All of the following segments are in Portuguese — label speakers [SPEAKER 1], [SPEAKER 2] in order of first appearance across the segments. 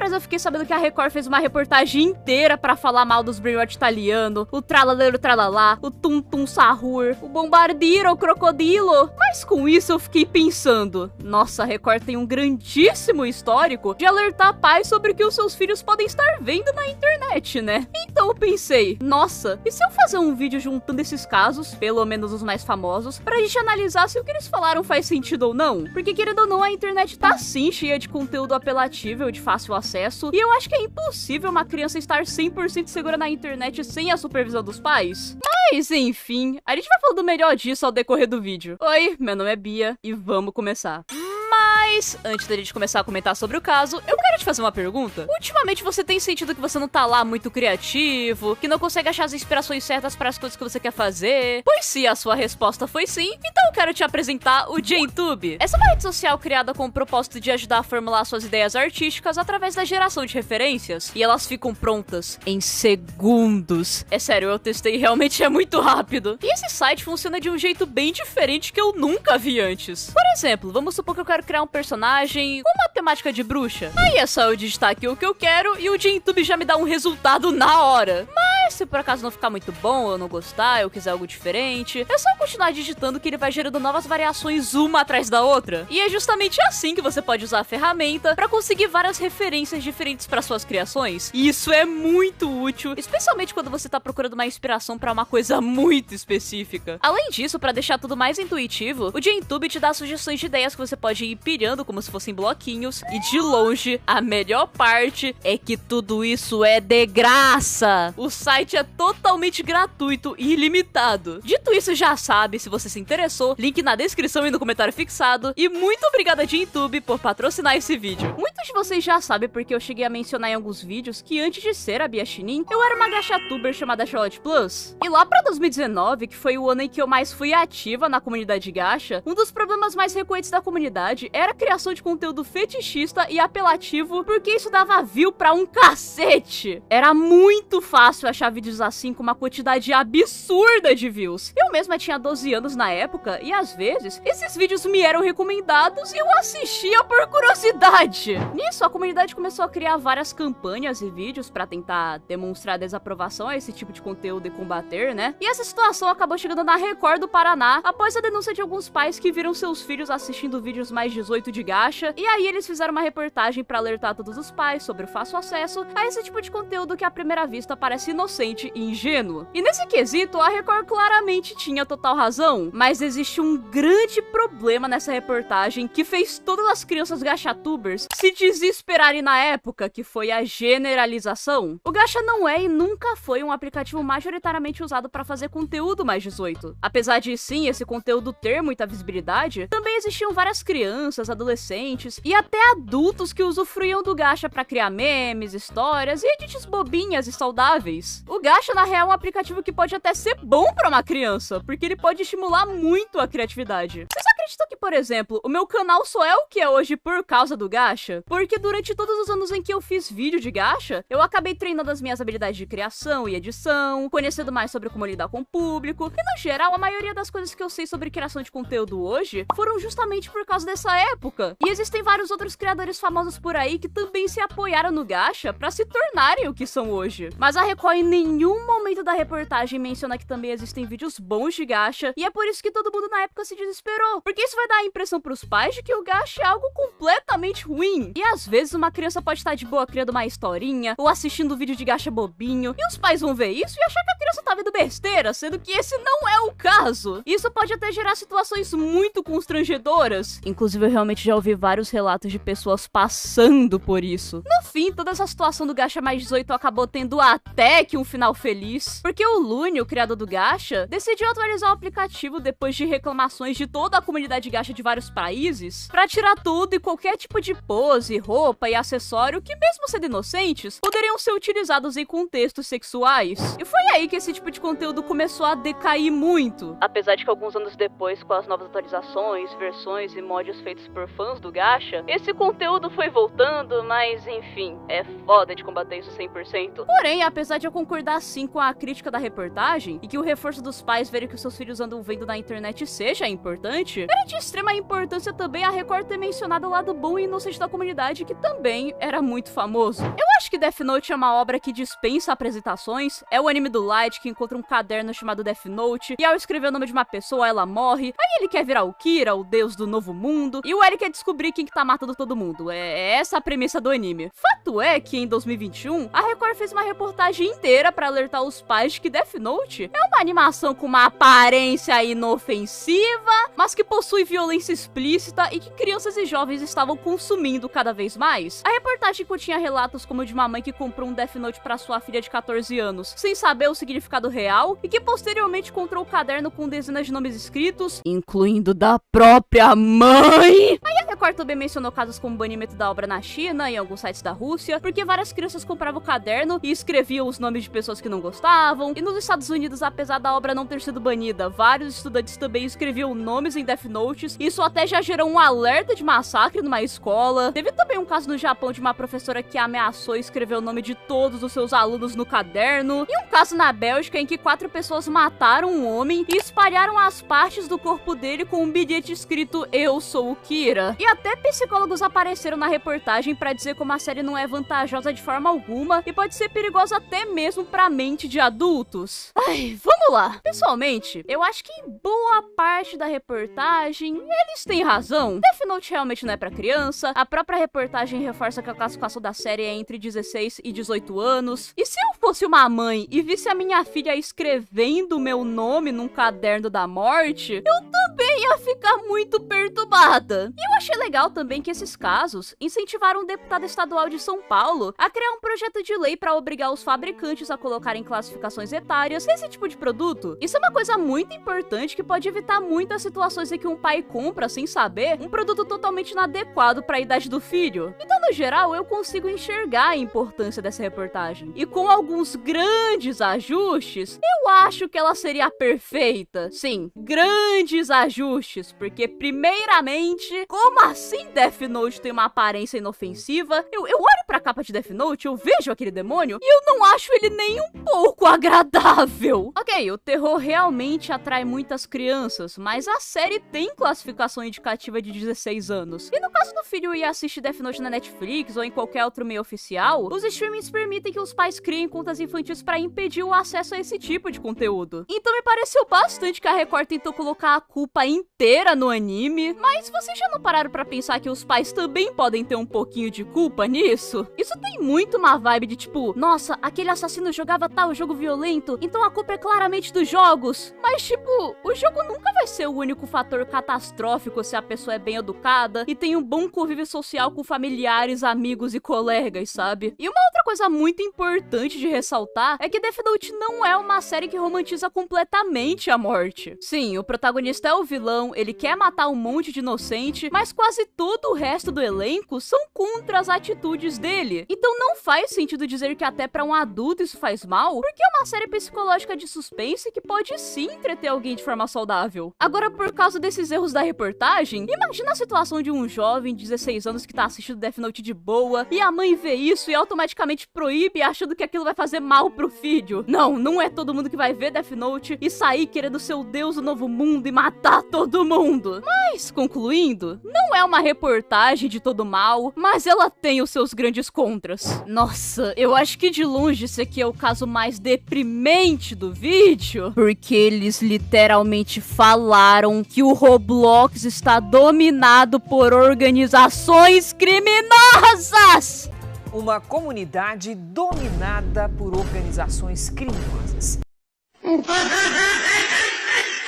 [SPEAKER 1] atrás eu fiquei sabendo que a Record fez uma reportagem inteira pra falar mal dos Brainwatch italiano, o Tralaleiro Tralalá, o Tum Tum Sahur, o Bombardiro, o Crocodilo. Mas com isso eu fiquei pensando, nossa, a Record tem um grandíssimo histórico de alertar pais sobre o que os seus filhos podem estar vendo na internet, né? Então eu pensei, nossa, e se eu fazer um vídeo juntando esses casos, pelo menos os mais famosos, pra gente analisar se o que eles falaram faz sentido ou não? Porque querendo ou não, a internet tá sim cheia de conteúdo apelativo, de fácil acesso, e eu acho que é impossível uma criança estar 100% segura na internet sem a supervisão dos pais. Mas, enfim, a gente vai falando melhor disso ao decorrer do vídeo. Oi, meu nome é Bia, e vamos começar. Mas, antes da gente começar a comentar sobre o caso, eu quero te fazer uma pergunta. Ultimamente você tem sentido que você não tá lá muito criativo, que não consegue achar as inspirações certas para as coisas que você quer fazer? Pois se a sua resposta foi sim, então eu quero te apresentar o GenTube. Essa é uma rede social criada com o propósito de ajudar a formular suas ideias artísticas através da geração de referências. E elas ficam prontas em segundos. É sério, eu testei e realmente é muito rápido. E esse site funciona de um jeito bem diferente que eu nunca vi antes. Por exemplo, vamos supor que eu quero criar um personagem com uma temática de bruxa. Aí é só eu digitar aqui o que eu quero e o GenTube já me dá um resultado na hora. Mas se por acaso não ficar muito bom, ou eu não gostar, eu quiser algo diferente, é só continuar digitando que ele vai gerando novas variações uma atrás da outra. E é justamente assim que você pode usar a ferramenta para conseguir várias referências diferentes para suas criações. E isso é muito útil, especialmente quando você tá procurando uma inspiração para uma coisa muito específica. Além disso, para deixar tudo mais intuitivo, o GenTube te dá sugestões de ideias que você pode ir pilhando como se fossem bloquinhos, e de longe, a melhor parte é que tudo isso é de graça. O site é totalmente gratuito e ilimitado. Dito isso, já sabe, se você se interessou, link na descrição e no comentário fixado, e muito obrigada GenTube por patrocinar esse vídeo. Muitos de vocês já sabem porque eu cheguei a mencionar em alguns vídeos que antes de ser a Bia Chinin, eu era uma gachatuber chamada Charlotte Plus. E lá pra 2019, que foi o ano em que eu mais fui ativa na comunidade gacha, um dos problemas mais recorrentes da comunidade era a criação de conteúdo fetichista e apelativo, porque isso dava view pra um cacete. Era muito fácil achar vídeos assim com uma quantidade absurda de views. Eu mesma tinha 12 anos na época e às vezes esses vídeos me eram recomendados e eu assistia por curiosidade. Nisso, a comunidade começou a criar várias campanhas e vídeos pra tentar demonstrar desaprovação a esse tipo de conteúdo e combater, né? E essa situação acabou chegando na Record do Paraná após a denúncia de alguns pais que viram seus filhos assistindo vídeos mais 18 de gacha, e aí eles fizeram uma reportagem pra alertar todos os pais sobre o fácil acesso a esse tipo de conteúdo que à primeira vista parece inocente e ingênuo. E nesse quesito, a Record claramente tinha total razão, mas existe um grande problema nessa reportagem que fez todas as crianças gachatubers se desesperarem na época, que foi a generalização. O gacha não é e nunca foi um aplicativo majoritariamente usado pra fazer conteúdo mais 18. Apesar de sim, esse conteúdo ter muita visibilidade, também existiam várias crianças, adolescentes e até adultos que usufruíam do gacha pra criar memes, histórias e edits bobinhas e saudáveis. O gacha, na real, é um aplicativo que pode até ser bom pra uma criança, porque ele pode estimular muito a criatividade. Vocês acreditam que, por exemplo, o meu canal só é o que é hoje por causa do gacha? Porque durante todos os anos em que eu fiz vídeo de gacha, eu acabei treinando as minhas habilidades de criação e edição, conhecendo mais sobre como lidar com o público, e no geral, a maioria das coisas que eu sei sobre criação de conteúdo hoje foram justamente por causa dessa época. E existem vários outros criadores famosos por aí que também se apoiaram no gacha pra se tornarem o que são hoje. Mas a Record em nenhum momento da reportagem menciona que também existem vídeos bons de gacha, e é por isso que todo mundo na época se desesperou, porque isso vai dar a impressão pros pais de que o gacha é algo completamente ruim. E às vezes uma criança pode estar de boa criando uma historinha, ou assistindo vídeo de gacha bobinho, e os pais vão ver isso e achar que a criança tá vendo besteira, sendo que esse não é o caso. Isso pode até gerar situações muito constrangedoras. Inclusive, eu realmente já ouvi vários relatos de pessoas passando por isso. No fim, toda essa situação do gacha mais 18 acabou tendo até que um final feliz, porque o Lune, o criador do gacha, decidiu atualizar o aplicativo depois de reclamações de toda a comunidade gacha de vários países, pra tirar tudo e qualquer tipo de pose, roupa e acessório que, mesmo sendo inocentes, poderiam ser utilizados em contextos sexuais. E foi aí que que esse tipo de conteúdo começou a decair muito. Apesar de que alguns anos depois, com as novas atualizações, versões e mods feitos por fãs do gacha, esse conteúdo foi voltando, mas enfim, é foda de combater isso 100%. Porém, apesar de eu concordar sim com a crítica da reportagem, e que o reforço dos pais verem o que seus filhos andam vendo na internet seja importante, era de extrema importância também a Record ter mencionado o lado bom e inocente da comunidade, que também era muito famoso. Eu acho que Death Note é uma obra que dispensa apresentações, é o anime do Light que encontra um caderno chamado Death Note, e ao escrever o nome de uma pessoa, ela morre, aí ele quer virar o Kira, o deus do novo mundo, e o L quer descobrir quem que tá matando todo mundo. É essa a premissa do anime. Fato é que em 2021, a Record fez uma reportagem inteira pra alertar os pais de que Death Note é uma animação com uma aparência inofensiva, mas que possui violência explícita e que crianças e jovens estavam consumindo cada vez mais. A reportagem continha relatos como o de uma mãe que comprou um Death Note pra sua filha de 14 anos, sem saber o significado real, e que posteriormente encontrou o caderno com dezenas de nomes escritos, incluindo da própria mãe. Aí a Record também mencionou casos como o banimento da obra na China e em alguns sites da Rússia, porque várias crianças compravam o caderno e escreviam os nomes de pessoas que não gostavam. E nos Estados Unidos, apesar da obra não ter sido banida, vários estudantes também escreviam nomes em Death Notes. Isso até já gerou um alerta de massacre numa escola. Teve também um caso no Japão de uma professora que ameaçou escrever o nome de todos os seus alunos no caderno. E um caso na Bélgica em que 4 pessoas mataram um homem e espalharam as partes do corpo dele com um bilhete escrito "Eu sou o Kira". E até psicólogos apareceram na reportagem pra dizer como a série não é vantajosa de forma alguma e pode ser perigosa até mesmo pra mente de adultos. Ai, vamos lá. Pessoalmente, eu acho que em boa parte da reportagem eles têm razão. Death Note realmente não é pra criança. A própria reportagem reforça que a classificação da série é entre 16 e 18 anos. E se eu fosse uma mãe e visse a minha filha escrevendo meu nome num caderno da morte, eu também ia ficar muito perturbada. E eu achei legal também que esses casos incentivaram um deputado estadual de São Paulo a criar um projeto de lei para obrigar os fabricantes a colocarem classificações etárias nesse tipo de produto. Isso é uma coisa muito importante que pode evitar muitas situações em que um pai compra, sem saber, um produto totalmente inadequado para a idade do filho. Então, no geral, eu consigo enxergar a importância dessa reportagem. E com alguns grandes ajustes, eu acho que ela seria perfeita. Sim, grandes ajustes, porque primeiramente, como assim Death Note tem uma aparência inofensiva? Eu olho pra capa de Death Note, eu vejo aquele demônio e eu não acho ele nem um pouco agradável. Ok, o terror realmente atrai muitas crianças, mas a série tem classificação indicativa de 16 anos. E no caso do filho ir assistir Death Note na Netflix ou em qualquer outro meio oficial, os streamings permitem que os pais criem contas infantis pra impedir o acesso a esse tipo de conteúdo. Então me pareceu bastante que a Record tentou colocar a culpa inteira no anime, mas vocês já não pararam pra pensar que os pais também podem ter um pouquinho de culpa nisso? Isso tem muito uma vibe de tipo, nossa, aquele assassino jogava tal jogo violento, então a culpa é claramente dos jogos. Mas tipo, o jogo nunca vai ser o único fator catastrófico se a pessoa é bem educada e tem um bom convívio social com familiares, amigos e colegas, sabe? E uma outra coisa muito importante de ressaltar é que Death Note não é uma série que romantiza completamente a morte. Sim, o protagonista é o vilão, ele quer matar um monte de inocente, mas quase todo o resto do elenco são contra as atitudes dele. Então não faz sentido dizer que até pra um adulto isso faz mal, porque é uma série psicológica de suspense que pode sim entreter alguém de forma saudável. Agora, por causa desses erros da reportagem, imagina a situação de um jovem de 16 anos que tá assistindo Death Note de boa, e a mãe vê isso e automaticamente proíbe, achando que aquilo vai fazer mal pro filho. Não é todo mundo que vai ver Death Note e sair querendo ser o deus do novo mundo e matar todo mundo. Mas, concluindo, não é uma reportagem de todo mal, mas ela tem os seus grandes contras. Nossa, eu acho que de longe esse aqui é o caso mais deprimente do vídeo, porque eles literalmente falaram que o Roblox está dominado por organizações criminosas!
[SPEAKER 2] Uma comunidade dominada por organizações criminosas.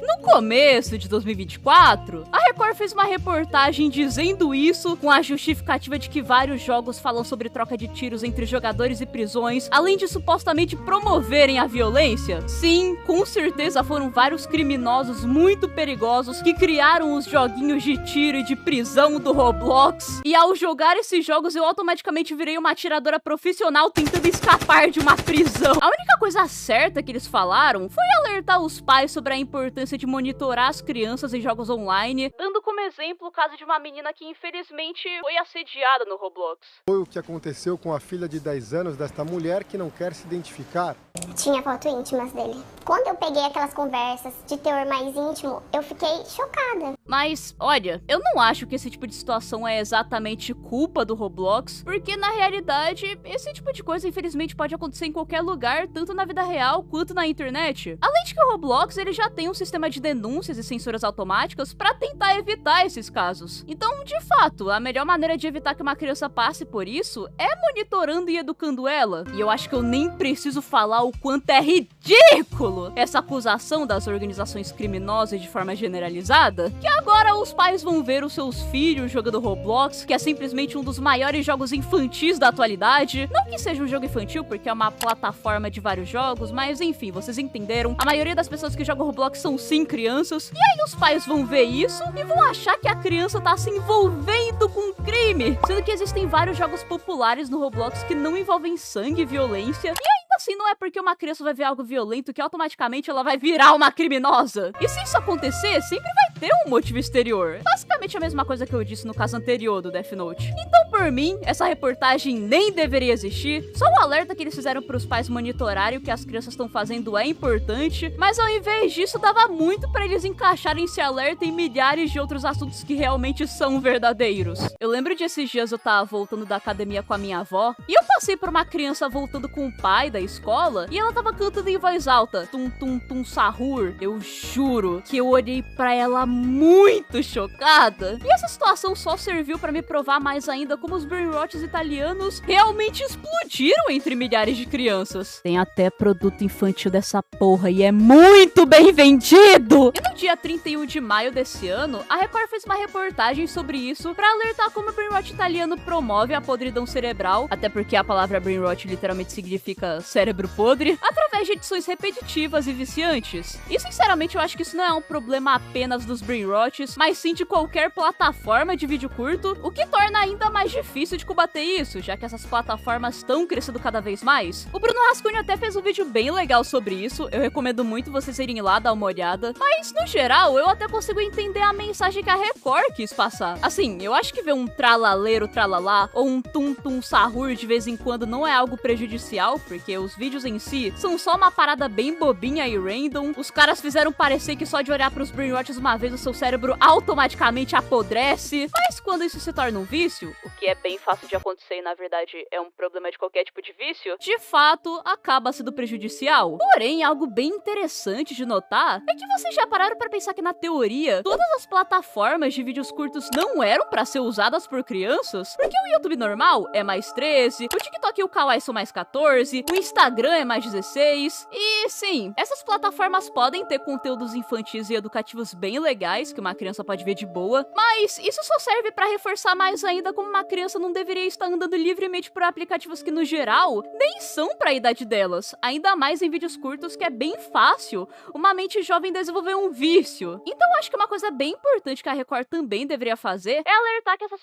[SPEAKER 1] No começo de 2024, a Record Record fez uma reportagem dizendo isso, com a justificativa de que vários jogos falam sobre troca de tiros entre jogadores e prisões, além de supostamente promoverem a violência. Sim, com certeza foram vários criminosos muito perigosos que criaram os joguinhos de tiro e de prisão do Roblox. E ao jogar esses jogos, eu automaticamente virei uma atiradora profissional tentando escapar de uma prisão. A única coisa certa que eles falaram foi alertar os pais sobre a importância de monitorar as crianças em jogos online, dando como exemplo o caso de uma menina que infelizmente foi assediada no Roblox.
[SPEAKER 3] Foi o que aconteceu com a filha de 10 anos desta mulher que não quer se identificar.
[SPEAKER 4] Tinha foto íntimas dele. Quando eu peguei aquelas conversas de teor mais íntimo, eu fiquei chocada.
[SPEAKER 1] Mas, olha, eu não acho que esse tipo de situação é exatamente culpa do Roblox, porque na realidade, esse tipo de coisa infelizmente pode acontecer em qualquer lugar, tanto na vida real quanto na internet. Além de que o Roblox, ele já tem um sistema de denúncias e censuras automáticas pra tentar evitar esses casos. Então, de fato, a melhor maneira de evitar que uma criança passe por isso é monitorando e educando ela. E eu acho que eu nem preciso falar o quanto é ridículo essa acusação das organizações criminosas de forma generalizada, que agora os pais vão ver os seus filhos jogando Roblox, que é simplesmente um dos maiores jogos infantis da atualidade. Não que seja um jogo infantil, porque é uma plataforma de vários jogos, mas enfim, vocês entenderam. A maioria das pessoas que jogam Roblox são sim crianças, e aí os pais vão ver isso e vão achar que a criança tá se envolvendo com crime, sendo que existem vários jogos populares no Roblox que não envolvem sangue e violência, e ainda assim não é porque uma criança vai ver algo violento que automaticamente ela vai virar uma criminosa. E se isso acontecer, sempre vai ter um motivo exterior. Basicamente a mesma coisa que eu disse no caso anterior do Death Note. Então, por mim, essa reportagem nem deveria existir. Só o alerta que eles fizeram para os pais monitorarem o que as crianças estão fazendo é importante, mas ao invés disso, dava muito para eles encaixarem esse alerta em milhares de outros assuntos que realmente são verdadeiros. Eu lembro de esses dias eu tava voltando da academia com a minha avó, e eu passei por uma criança voltando com o pai da escola, e ela tava cantando em voz alta, tum tum tum sahur. Eu juro que eu olhei pra ela muito chocada. E essa situação só serviu pra me provar mais ainda como os brainrots italianos realmente explodiram entre milhares de crianças. Tem até produto infantil dessa porra e é muito bem vendido! E no dia 31 de maio desse ano, a Record fez uma reportagem sobre isso pra alertar como o brainrot italiano promove a podridão cerebral, até porque a palavra brainrot literalmente significa cérebro podre, através de edições repetitivas e viciantes. E sinceramente eu acho que isso não é um problema apenas dos brainrots, mas sim de qualquer plataforma de vídeo curto, o que torna ainda mais difícil de combater isso, já que essas plataformas estão crescendo cada vez mais. O Bruno Rascunho até fez um vídeo bem legal sobre isso, eu recomendo muito vocês irem lá dar uma olhada, mas no geral eu até consigo entender a mensagem que a Record quis passar. Assim, eu acho que ver um tralaleiro tralalá ou um tum tum sahur de vez em quando não é algo prejudicial, porque os vídeos em si são só uma parada bem bobinha e random. Os caras fizeram parecer que só de olhar pros brainrots uma vez o seu cérebro automaticamente apodrece, mas quando isso se torna um vício, o que é bem fácil de acontecer e na verdade é um problema de qualquer tipo de vício, de fato acaba sendo prejudicial. Porém, algo bem interessante de notar é que vocês já pararam pra pensar que na teoria todas as plataformas de vídeos curtos não eram pra ser usadas por crianças? Porque o YouTube normal é mais 13, o TikTok e o Kawaii são mais 14, o Instagram é mais 16, e sim, essas plataformas podem ter conteúdos infantis e educativos bem legais, que uma criança pode ver de boa, mas isso só serve pra reforçar mais ainda como uma criança não deveria estar andando livremente por aplicativos que no geral nem são pra idade delas, ainda mais em vídeos curtos que é bem fácil uma mente jovem desenvolver um vício. Então acho que uma coisa bem importante que a Record também deveria fazer é alertar que essas